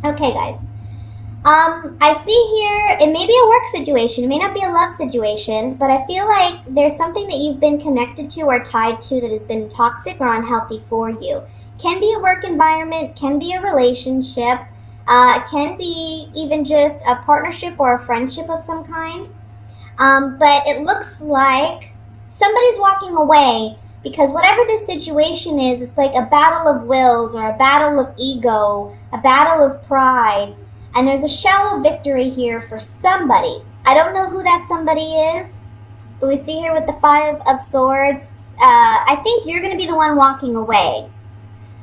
Okay, guys. I see here, it may be a work situation, it may not be a love situation, but I feel like there's something that you've been connected to or tied to that has been toxic or unhealthy for you. Can be a work environment, can be a relationship, can be even just a partnership or a friendship of some kind. But it looks like somebody's walking away because whatever this situation is, it's like a battle of wills or a battle of ego, a battle of pride. And there's a shallow victory here for somebody. I don't know who that somebody is, but we see here with the Five of Swords, I think you're going to be the one walking away.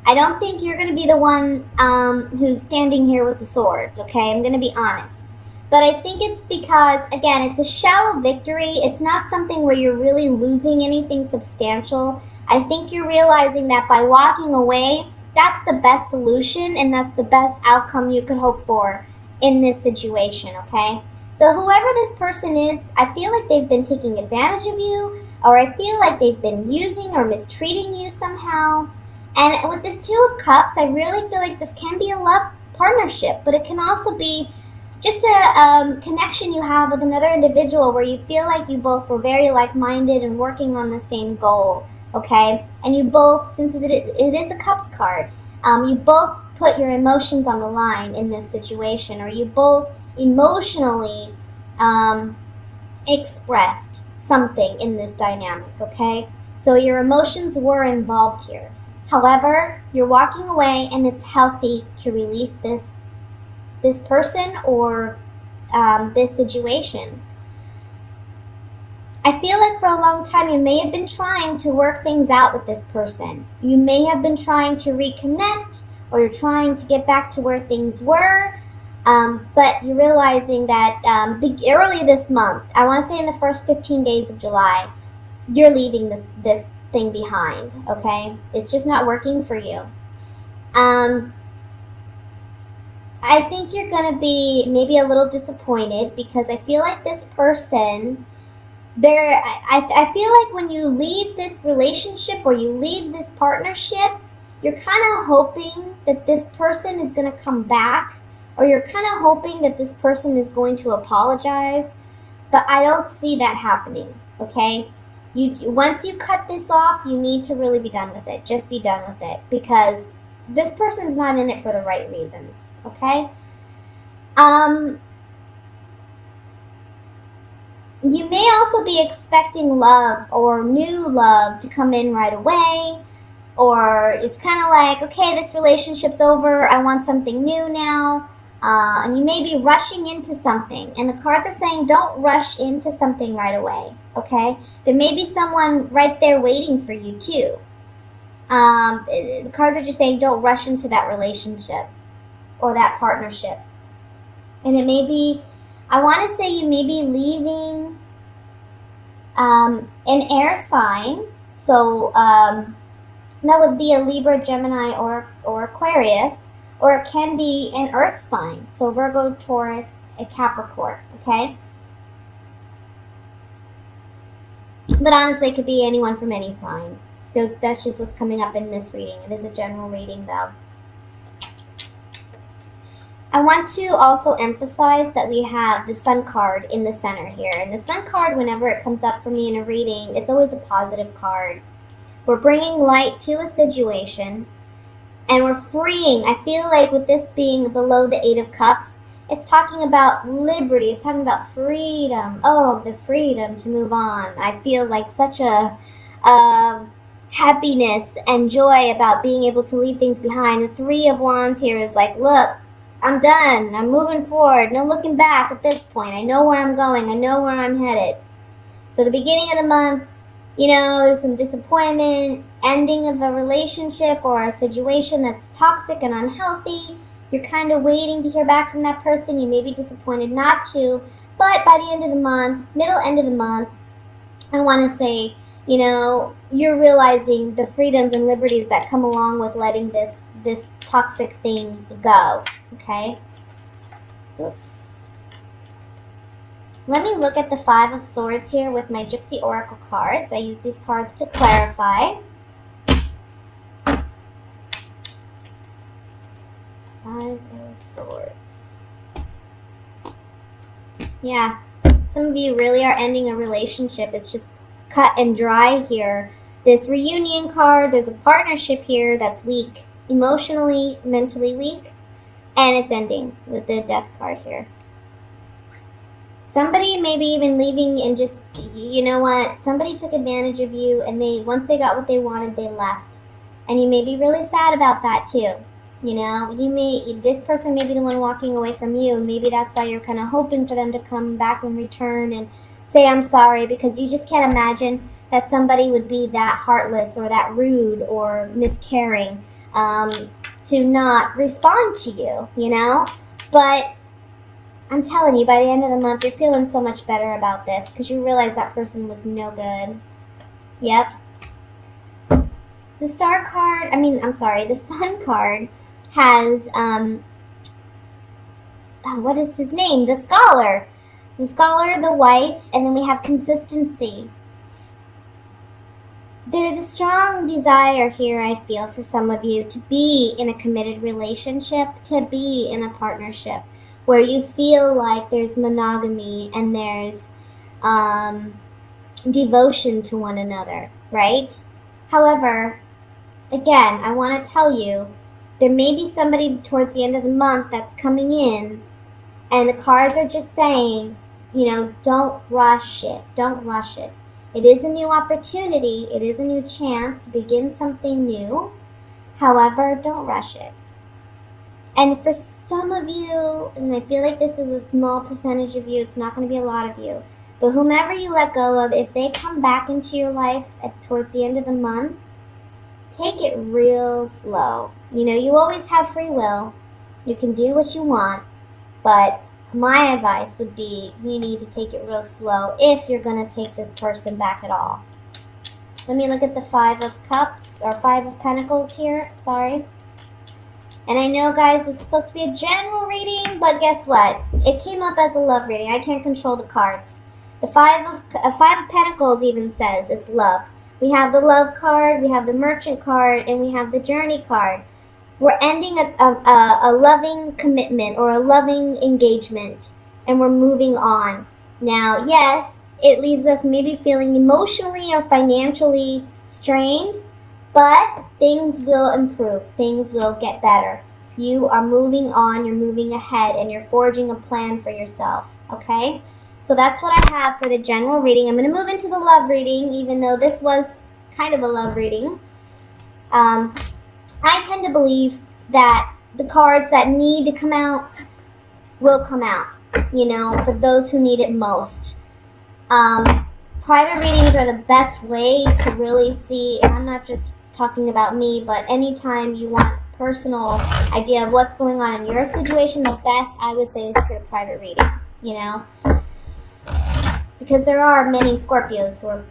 I don't think you're going to be the one who's standing here with the swords, okay? I'm going to be honest. But I think it's because, again, it's a shallow victory. It's not something where you're really losing anything substantial. I think you're realizing that by walking away, that's the best solution and that's the best outcome you could hope for in this situation, okay? So whoever this person is, I feel like they've been taking advantage of you, or I feel like they've been using or mistreating you somehow. And with this Two of Cups, I really feel like this can be a love partnership, but it can also be just a connection you have with another individual where you feel like you both were very like-minded and working on the same goal, okay? And you both, since it is a Cups card, you both put your emotions on the line in this situation, or you both emotionally expressed something in this dynamic, okay? So your emotions were involved here. However, you're walking away and it's healthy to release this person or this situation. I feel like for a long time you may have been trying to work things out with this person. You may have been trying to reconnect, or you're trying to get back to where things were, but you're realizing that early this month, I want to say in the first 15 days of July, you're leaving this thing behind, okay? It's just not working for you. I think you're going to be maybe a little disappointed because I feel like this person, I feel like when you leave this relationship or you leave this partnership, you're kind of hoping that this person is going to come back, or you're kind of hoping that this person is going to apologize, but I don't see that happening, okay? Once you cut this off, you need to really be done with it. Just be done with it, because this person's not in it for the right reasons, okay? You may also be expecting love or new love to come in right away, or it's kind of like, okay, this relationship's over, I want something new now, and you may be rushing into something, and the cards are saying don't rush into something right away, okay? There may be someone right there waiting for you too. The cards are just saying don't rush into that relationship or that partnership. And it may be, I want to say you may be leaving an air sign. So that would be a Libra, Gemini, or Aquarius. Or it can be an earth sign. So Virgo, Taurus, a Capricorn, okay? But honestly, it could be anyone from any sign. That's just what's coming up in this reading. It is a general reading, though. I want to also emphasize that we have the Sun card in the center here. And the Sun card, whenever it comes up for me in a reading, it's always a positive card. We're bringing light to a situation, and we're freeing. I feel like with this being below the Eight of Cups, it's talking about liberty. It's talking about freedom. Oh, the freedom to move on. I feel like such a happiness and joy about being able to leave things behind. The Three of Wands here is like, look, I'm done. I'm moving forward. No looking back at this point. I know where I'm going. I know where I'm headed. So the beginning of the month, you know, there's some disappointment, ending of a relationship or a situation that's toxic and unhealthy. You're kind of waiting to hear back from that person. You may be disappointed not to. But by the end of the month, end of the month, I want to say, you know, you're realizing the freedoms and liberties that come along with letting this toxic thing go, okay? Oops. Let me look at the Five of Swords here with my Gypsy Oracle cards. I use these cards to clarify. Five Five of Swords. Yeah, some of you really are ending a relationship. It's just cut and dry here. This reunion card, there's a partnership here that's weak, emotionally, mentally weak, and it's ending with the Death card here. Somebody maybe even leaving and just, you know what, somebody took advantage of you, and once they got what they wanted, they left. And you may be really sad about that too. You know, this person may be the one walking away from you, and maybe that's why you're kind of hoping for them to come back and return and say, I'm sorry, because you just can't imagine that somebody would be that heartless or that rude or miscaring to not respond to you, you know? But I'm telling you, by the end of the month, you're feeling so much better about this because you realize that person was no good. Yep. The Star card, the Sun card has, what is his name? The Scholar. The Scholar, the wife, and then we have consistency. There's a strong desire here, I feel, for some of you to be in a committed relationship, to be in a partnership where you feel like there's monogamy and there's devotion to one another, right? However, again, I want to tell you, there may be somebody towards the end of the month that's coming in, and the cards are just saying, you know, don't rush it. Don't rush it. It is a new opportunity. It is a new chance to begin something new. However, don't rush it. And for some of you, and I feel like this is a small percentage of you, it's not going to be a lot of you, but whomever you let go of, if they come back into your life towards the end of the month, take it real slow. You know, you always have free will. You can do what you want, but my advice would be you need to take it real slow if you're going to take this person back at all. Let me look at the Five of Cups, or Five of Pentacles here. Sorry. And I know, guys, it's supposed to be a general reading, but guess what? It came up as a love reading. I can't control the cards. The Five of Pentacles even says it's love. We have the Love card, we have the Merchant card, and we have the Journey card. We're ending a loving commitment or a loving engagement, and we're moving on. Now, yes, it leaves us maybe feeling emotionally or financially strained, but things will improve. Things will get better. You are moving on, you're moving ahead, and you're forging a plan for yourself, okay? So that's what I have for the general reading. I'm going to move into the love reading, even though this was kind of a love reading. I tend to believe that the cards that need to come out will come out, you know, for those who need it most. Private readings are the best way to really see, and I'm not just talking about me, but anytime you want a personal idea of what's going on in your situation, the best I would say is to get a private reading, you know, because there are many Scorpios who are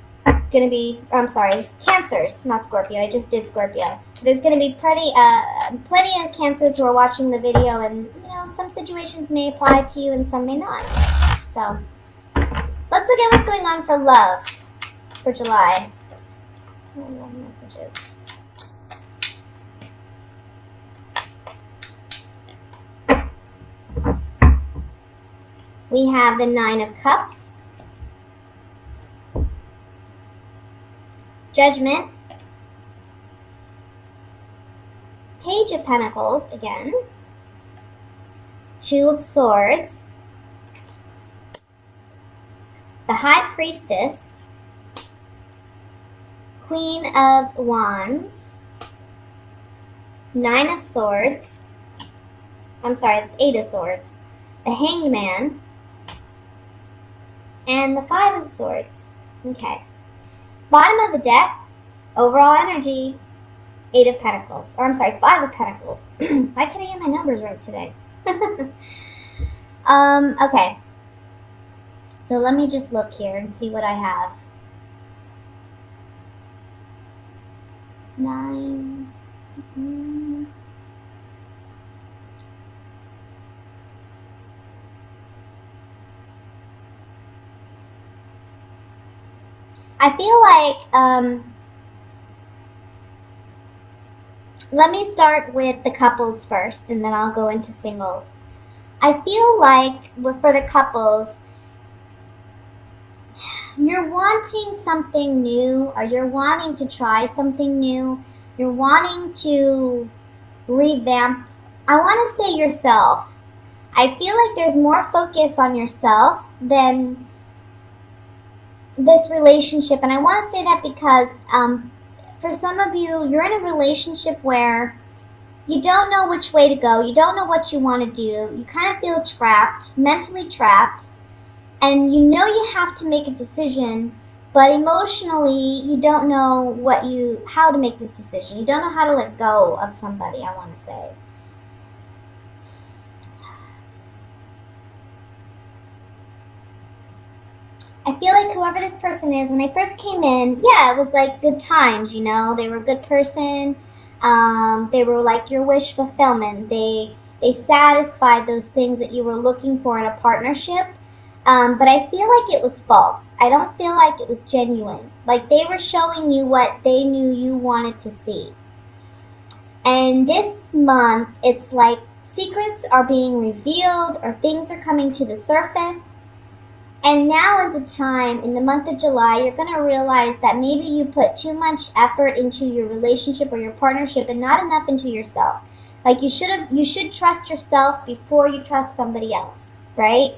going to be, Cancers, not Scorpio. I just did Scorpio. There's going to be plenty of Cancers who are watching the video, and you know, some situations may apply to you and some may not. So let's look at what's going on for love for July. Love messages. We have the Nine of Cups, Judgment, Page of Pentacles again, Two of Swords, the High Priestess, Queen of Wands, Nine of Swords, it's Eight of Swords, the Hanged Man, and the Five of Swords. Okay. Bottom of the deck, overall energy, Eight of Pentacles. Five of Pentacles. Why can't I get my numbers right today? Okay. So let me just look here and see what I have. 9. I feel like Let me start with the couples first, and then I'll go into singles. I feel like for the couples, you're wanting something new, or you're wanting to try something new. You're wanting to revamp, I want to say, yourself. I feel like there's more focus on yourself than this relationship. And I want to say that because for some of you, you're in a relationship where you don't know which way to go. You don't know what you want to do. You kind of feel trapped, mentally trapped. And you know you have to make a decision, but emotionally you don't know how to make this decision. You don't know how to let go of somebody, I want to say. I feel like whoever this person is, when they first came in, yeah, it was like good times, you know. They were a good person. They were like your wish fulfillment. They satisfied those things that you were looking for in a partnership. But I feel like it was false. I don't feel like it was genuine. Like they were showing you what they knew you wanted to see. And this month, it's like secrets are being revealed or things are coming to the surface. And now is a time, in the month of July, you're going to realize that maybe you put too much effort into your relationship or your partnership and not enough into yourself. Like you should trust yourself before you trust somebody else, right?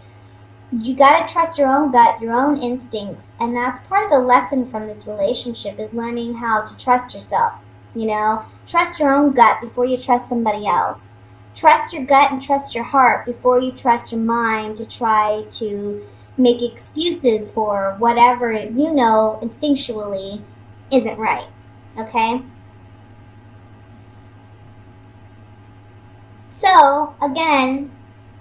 You got to trust your own gut, your own instincts. And that's part of the lesson from this relationship, is learning how to trust yourself, you know? Trust your own gut before you trust somebody else. Trust your gut and trust your heart before you trust your mind to try to make excuses for whatever you know instinctually isn't right, okay? So, again,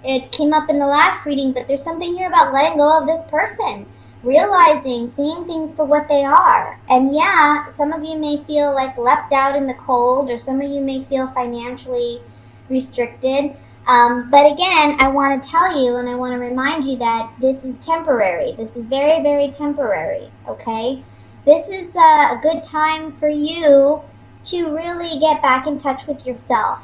it came up in the last reading, but there's something here about letting go of this person, realizing, seeing things for what they are. And yeah, some of you may feel like left out in the cold, or some of you may feel financially restricted. But again, I want to tell you and I want to remind you that this is temporary. This is very, very temporary, okay? This is a good time for you to really get back in touch with yourself,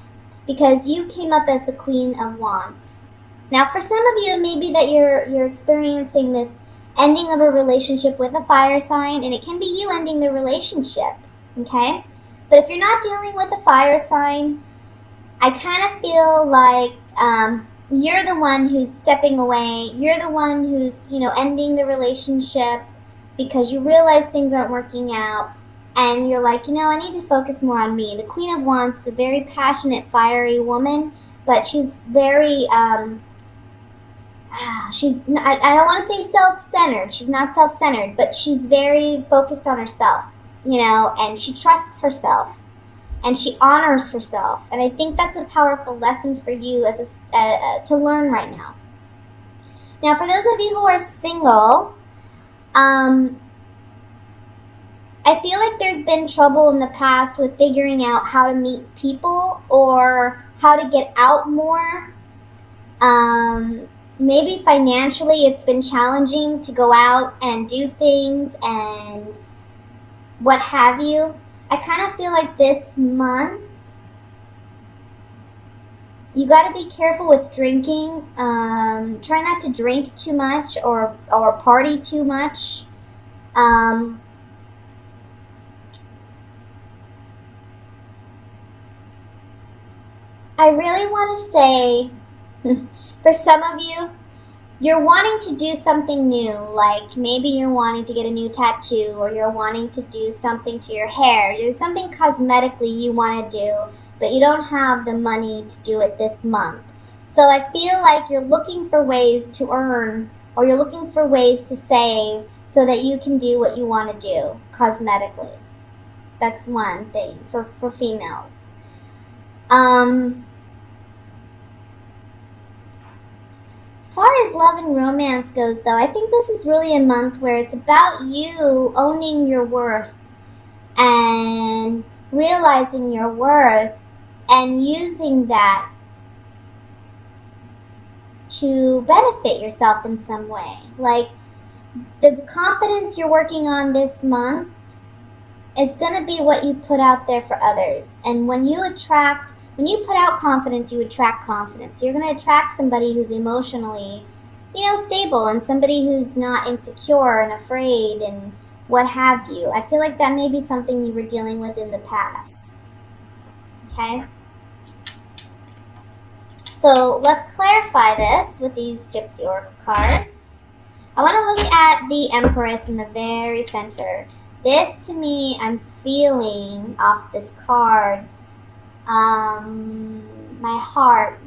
because you came up as the Queen of Wands. Now, for some of you, it may be that you're experiencing this ending of a relationship with a fire sign, and it can be you ending the relationship, okay? But if you're not dealing with a fire sign, I kind of feel like you're the one who's stepping away. You're the one who's, ending the relationship because you realize things aren't working out. And you're like, I need to focus more on me. The Queen of Wands is a very passionate, fiery woman, but she's very, I don't want to say self-centered. She's not self-centered, but she's very focused on herself, and she trusts herself. And she honors herself, and I think that's a powerful lesson for you to learn right now. Now, for those of you who are single, I feel like there's been trouble in the past with figuring out how to meet people or how to get out more. Maybe financially it's been challenging to go out and do things and what have you. I kind of feel like this month, you got to be careful with drinking. Try not to drink too much or party too much. I really want to say, for some of you, you're wanting to do something new, like maybe you're wanting to get a new tattoo, or you're wanting to do something to your hair. There's something cosmetically you want to do, but you don't have the money to do it this month. So I feel like you're looking for ways to earn, or you're looking for ways to save so that you can do what you want to do cosmetically. That's one thing for females. As far as love and romance goes, though, I think this is really a month where it's about you owning your worth and realizing your worth and using that to benefit yourself in some way. Like, the confidence you're working on this month, is going to be what you put out there for others. And when you put out confidence, you attract confidence. You're going to attract somebody who's emotionally, stable, and somebody who's not insecure and afraid and what have you. I feel like that may be something you were dealing with in the past. Okay? So let's clarify this with these Gypsy Oracle cards. I want to look at the Empress in the very center. This, to me, I'm feeling off this card, my heart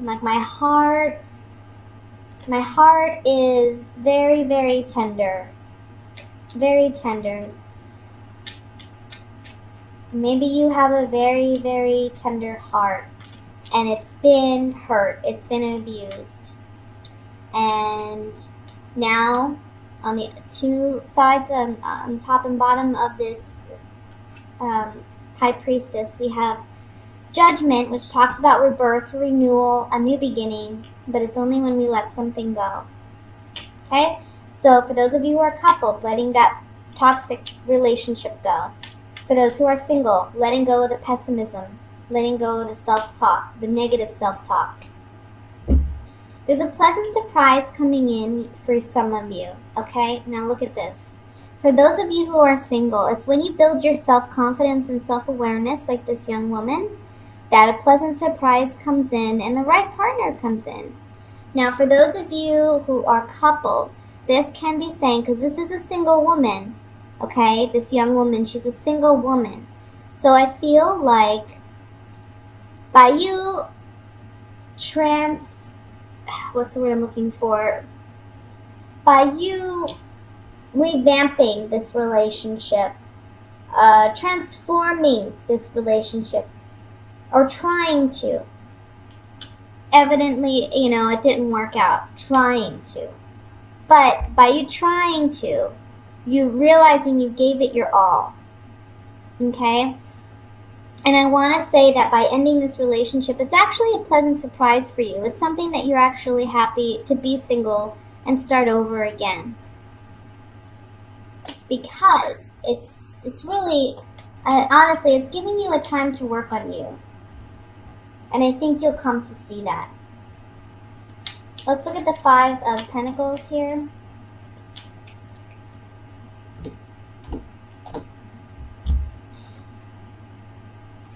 is very, very tender. Very tender. Maybe you have a very, very tender heart, and it's been hurt, it's been abused. And now, on the two sides, on top and bottom of this High Priestess, we have Judgment, which talks about rebirth, renewal, a new beginning, but it's only when we let something go. Okay? So for those of you who are coupled, letting that toxic relationship go. For those who are single, letting go of the pessimism, letting go of the self-talk, the negative self-talk. There's a pleasant surprise coming in for some of you, okay? Now look at this. For those of you who are single, it's when you build your self-confidence and self-awareness, like this young woman, that a pleasant surprise comes in and the right partner comes in. Now for those of you who are coupled, this can be saying, because this is a single woman, okay? This young woman, she's a single woman. So I feel like by you what's the word I'm looking for? By you revamping this relationship, transforming this relationship, or trying to. Evidently, it didn't work out. Trying to. But by you trying to, you realizing you gave it your all. Okay? And I want to say that by ending this relationship, it's actually a pleasant surprise for you. It's something that you're actually happy to be single and start over again. Because it's really, honestly, it's giving you a time to work on you. And I think you'll come to see that. Let's look at the Five of Pentacles here.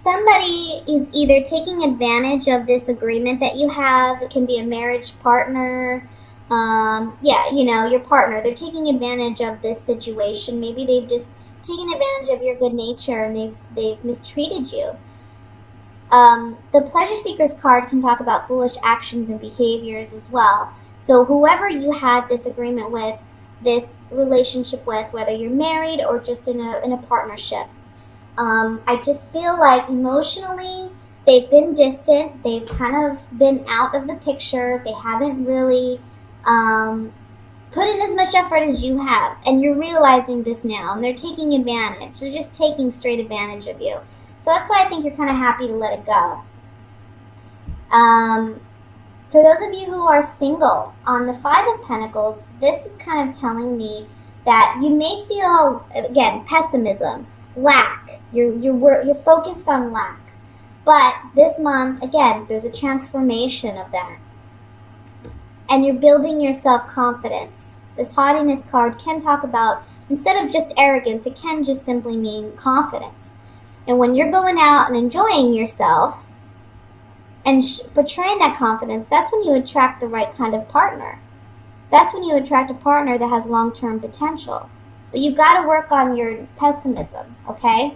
Somebody is either taking advantage of this agreement that you have. It can be a marriage partner. Your partner. They're taking advantage of this situation. Maybe they've just taken advantage of your good nature and they've mistreated you. The Pleasure Seekers card can talk about foolish actions and behaviors as well. So whoever you had this agreement with, this relationship with, whether you're married or just in a partnership, I just feel like emotionally they've been distant. They've kind of been out of the picture. They haven't really put in as much effort as you have. And you're realizing this now. And they're taking advantage. They're just taking straight advantage of you. So that's why I think you're kind of happy to let it go. For those of you who are single, on the Five of Pentacles, this is kind of telling me that you may feel, again, pessimism, lack. You're focused on lack. But this month, again, there's a transformation of that. And you're building your self-confidence. This haughtiness card can talk about, instead of just arrogance, it can just simply mean confidence. And when you're going out and enjoying yourself and portraying that confidence, that's when you attract the right kind of partner. That's when you attract a partner that has long-term potential. But you've got to work on your pessimism, okay?